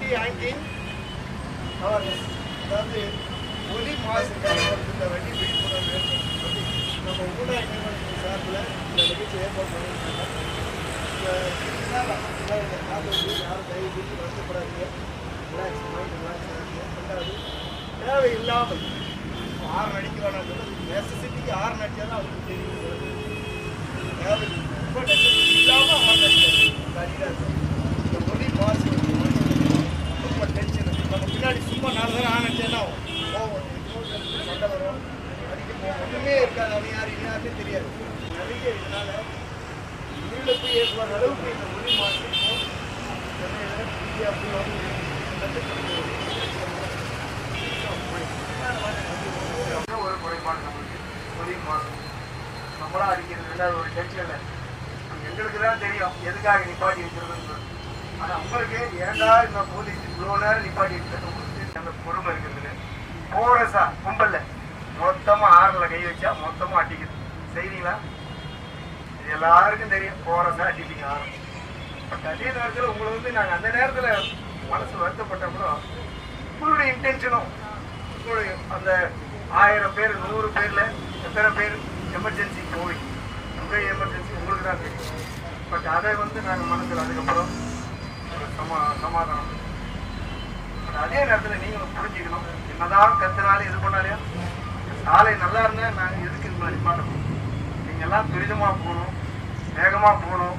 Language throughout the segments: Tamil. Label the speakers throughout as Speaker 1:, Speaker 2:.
Speaker 1: சேஃப்டி ஹேங்கிங் அவேர்னஸ், அதாவது ஒலி மாசு கட்டுப்படுத்த வேண்டி விழிப்புணர்வு ஏற்படுத்தி நம்ம ஊடக நிறுவனத்தின் சார்பில் இந்த நிகழ்ச்சி ஏற்பாடு பண்ணியிருக்காங்க. இந்த காலத்தில் யாரும் தயவு செஞ்சு வருத்தப்படாதீங்க, ரிலாக்ஸ் மைண்ட் ரிலாக்ஸ் ஆகிங்க. ரெண்டாவது, தேவையில்லாமல் ஹார்ன் அடிக்க வேணாம் சொல்ல, நெசசிட்டிக்கு ஹார்ன் அடித்தாலும் அவருக்கு தெரியும். தேவை ரொம்ப நெசசிட்டி இல்லாமல் ஹார்ன் அடிக்காது, சரியாக இருக்கும். இந்த ஒலி மாசு ரொம்ப டென்ஷன். நம்ம பின்னாடி சும்மா 4 தடவை ஹார்ன் அடிச்சேன்னா போகும், சண்டை வரும், அடிக்க போகும், ஒன்றுமே இருக்காது. அது யாருன்னு தெரியாது. நிறைய இதனால் உயிரிழப்பு ஏற்படுற அளவுக்கு இந்த ஒலி மாசு சென்னையில் இந்தியா ஒரு குறைபாடு நம்மளுக்கு ஒலி மாசு. நம்மளாம் அடிக்கிறது ரெண்டாவது ஒரு டென்ஷன் இல்லை. எங்களுக்கு தான் தெரியும் எதுக்காக நிப்பாட்டி வச்சிருக்குன்னு. ஆனால் உங்களுக்கு ஏண்டா இந்த போலீஸ் இவ்வளோ நேரம் நிப்பாட்டி வச்சுட்டு உங்களுக்கு அந்த பொறுமை இருக்கிறது. போரஸா கும்பல்ல மொத்தமாக ஆறில் கை வச்சா மொத்தமாக அடிக்குது. செய்வீங்களா? இது எல்லாருக்கும் தெரியும். போரஸா அடிப்பீங்க ஆறு. பட் அதே நேரத்தில் உங்களை நாங்கள் அந்த நேரத்தில் மனசு வருத்தப்பட்ட கூட உங்களுடைய இன்டென்ஷனும் உங்களுடைய அந்த 1000 பேர் 100 பேரில் எத்தனை பேர் எமர்ஜென்சி போய் உங்கள் எமர்ஜென்சி உங்களுக்கு தான் தெரியும். பட் அதை நாங்கள் மனசில் அதுக்கப்புறம் ஒரு சமாதானம். அதே நேரத்தில் நீங்களும் புரிஞ்சுக்கணும், என்னதான் கத்துனாலும் இது பண்ணாலையும் சாலை நல்லா இருந்தால் நாங்கள் எதுக்கு உங்களை நிப்பாட்டணும்? நீங்கள் எல்லாம் துரிதமாக போகணும், வேகமாக போகணும்,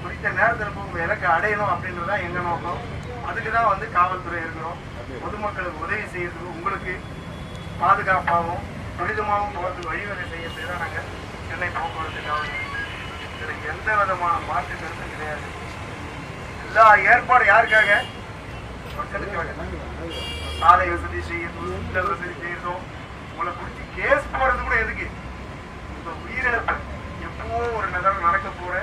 Speaker 1: குறித்த நேரத்தில் போய் உங்கள் இலக்கை அடையணும் அப்படின்றது தான் எங்கள் நோக்கம். அதுக்கு தான் காவல்துறை இருக்கிறோம். பொதுமக்களுக்கு உதவி செய்யறதுக்கு, உங்களுக்கு பாதுகாப்பாகவும் துரிதமாகவும் போகிறதுக்கு வழிவகை செய்யறதுக்கு தான் நாங்கள் சென்னை போக்குவரத்து காவல்துறை. இதில் எந்த விதமான மாற்று கருத்தும் கிடையாது. எல்லா ஏற்பாடு யாருக்காக? மக்களுக்காக. சாலை வசதி செய்யணும், சுத்தல் வசதி செய்யணும். உங்களை குறித்து கேஸ் போகிறது கூட எதுக்கு? உங்கள் உயிரிழப்பு எப்போ ஒரு நேரம் நடக்க போகிற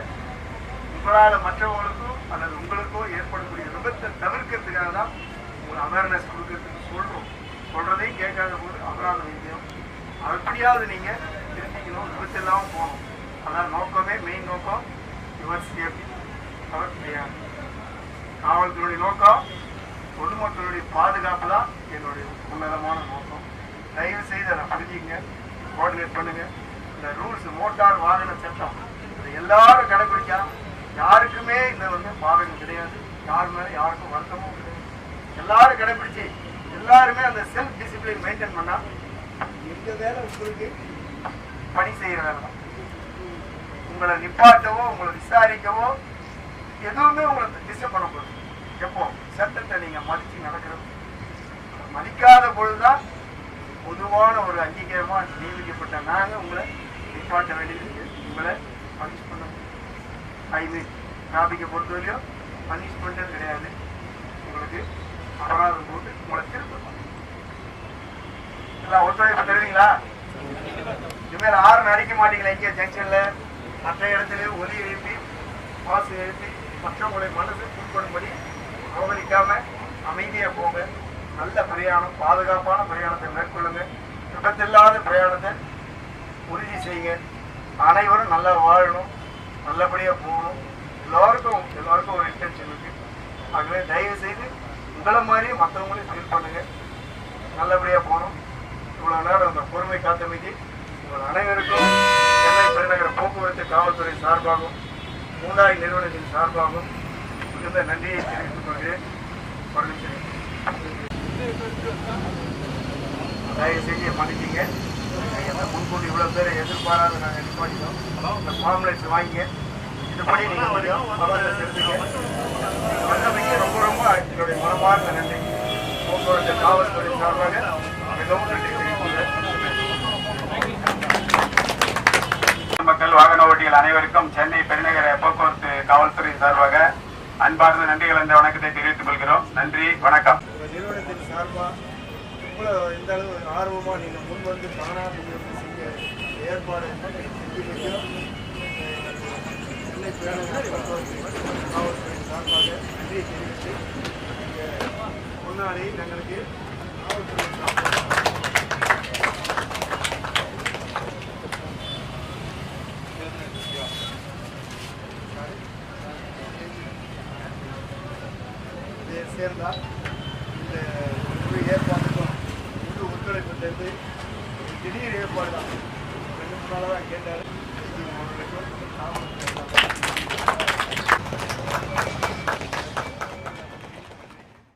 Speaker 1: உங்களால் மற்றவங்களுக்கோ அல்லது உங்களுக்கோ ஏற்படக்கூடிய விபத்தை தவிர்க்கிறதுக்காக தான் உங்களை அவேர்னஸ் கொடுக்கறதுக்கு சொல்கிறோம். சொல்கிறதையும் கேட்காத போது அபராதம் வைத்தியம். எப்படியாவது நீங்கள் திருத்திக்கணும், விபத்து இல்லாமல் போகணும். அதான் நோக்கமே, மெயின் நோக்கம். யுவர் சேஃப்டி அவர் கிடையாது. காவல்துறையுடைய நோக்கம் பொதுமக்களுடைய பாதுகாப்பு தான் என்னுடைய உன்னதமான நோக்கம். தயவு செய்து அதை புரிஞ்சுங்க, கோஆர்டினேட் பண்ணுங்க. இந்த ரூல்ஸ், மோட்டார் வாகன சட்டம், இதை எல்லாரும் கடைபிடிச்சா யாருக்குமே இந்த பாதகம் கிடையாது. யார் மேலே யாருக்கும் வருத்தமும் கிடையாது. எல்லாரும் கடைபிடிச்சு எல்லாருமே அந்த செல்ஃப் டிசிப்ளின் மெயின்டைன் பண்ணா எங்க வேலை உங்களுக்கு பணி செய்யற வேலை தான். உங்களை நிப்பாட்டவோ உங்களை விசாரிக்கவோ எதுவுமே உங்களை டிஸ்டர்ப் பண்ணக்கூடாது. எப்போ சட்டத்தை நீங்க மதிச்சு நடக்கிறது. மதிக்காத பொழுதுதான் பொதுவான ஒரு அங்கீகாரமா நியமிக்கப்பட்ட நாங்கள் உங்களை நிப்பாட்ட வேண்டியது, உங்களை பனிஷ் பண்ண டிராபிக்கை பொறுத்தவரையும் பனிஷ்மெண்ட்டும் கிடையாது. உங்களுக்கு அபராதம் போட்டு உங்களை திருப்பணும். எல்லாம் ஒத்துழைப்பு தருவீங்களா? இனிமேல் ஹார்ன் அடிக்க மாட்டீங்களா? இங்கே ஜங்ஷன்ல மற்ற இடத்துல ஒலி எழுப்பி மாசு எழுப்பி மற்றவங்களுடைய மனசு புண்படும்படி அவமதிக்காம அமைதியா போங்க. நல்ல பிரயாணம், பாதுகாப்பான பிரயாணத்தை மேற்கொள்ளுங்க. விபத்தில்லாத பிரயாணத்தை உறுதி செய்யுங்க. அனைவரும் நல்லா வாழணும், நல்லபடியா போகணும். எல்லாருக்கும் ஒரு இன்டென்ஷன் இருக்கு. ஆகவே தயவு செய்து உங்களை மாதிரியே மற்றவங்களையும் ஃபீல் பண்ணுங்க, நல்லபடியா போகணும். இவ்வளவு நேரம் அந்த பொறுமை காத்தமைக்கு உங்கள் அனைவருக்கும் சென்னை பெருநகர போக்குவரத்து காவல்துறை சார்பாகவும் மூண்டாய் நிறுவனத்தின் சார்பாகவும் மிகுந்த நன்றியை தெரிவித்துக் கொள்கிறேன். தயவு செஞ்சு மன்னிச்சிங்க. அந்த முன்கூட்டி இவ்வளோ பேரை எதிர்பாராத நாங்கள் நிப்பாட்டிட்டோம். இந்த ஃபார்முலேட்ஸ் வாங்கிங்க. இதுபடி நீங்கள் கொஞ்சம் அவேர்னஸ் எடுத்துங்க. நீங்கள் வந்தமைக்கு ரொம்ப ரொம்ப என்னுடைய மனமார்ந்த நன்றி. போக்குவரத்து காவல்துறை சார்பாக மிகவும் நன்றி தெரிவித்துள்ளேன்.
Speaker 2: மக்கள், வாகன ஓட்டிகள் அனைவருக்கும் சென்னை பெருநகர போக்குவரத்து காவல்துறை சார்பாக அன்பார்ந்த நன்றிகள் என்ற வணக்கத்தை தெரிவித்துக் கொள்கிறோம். நன்றி, வணக்கம்.
Speaker 1: நிறுவனத்தின் சார்பாக இவ்வளோ இந்த அளவு ஆர்வமாக நீங்கள் முன் வந்து தானாக செய்ய ஏற்பாடு செஞ்சு சென்னை பெருநகர போக்குவரத்து காவல்துறை சார்பாக நன்றியை தெரிவித்து முன்னாடி எங்களுக்கு காவல்துறை சேர்ந்தால் இந்த முழு ஏற்பாட்டுக்கும் முழு ஒத்துழைப்பு தந்து திடீர் ஏற்பாடு தான் 2 3 நாளாக தான் கேட்டார்.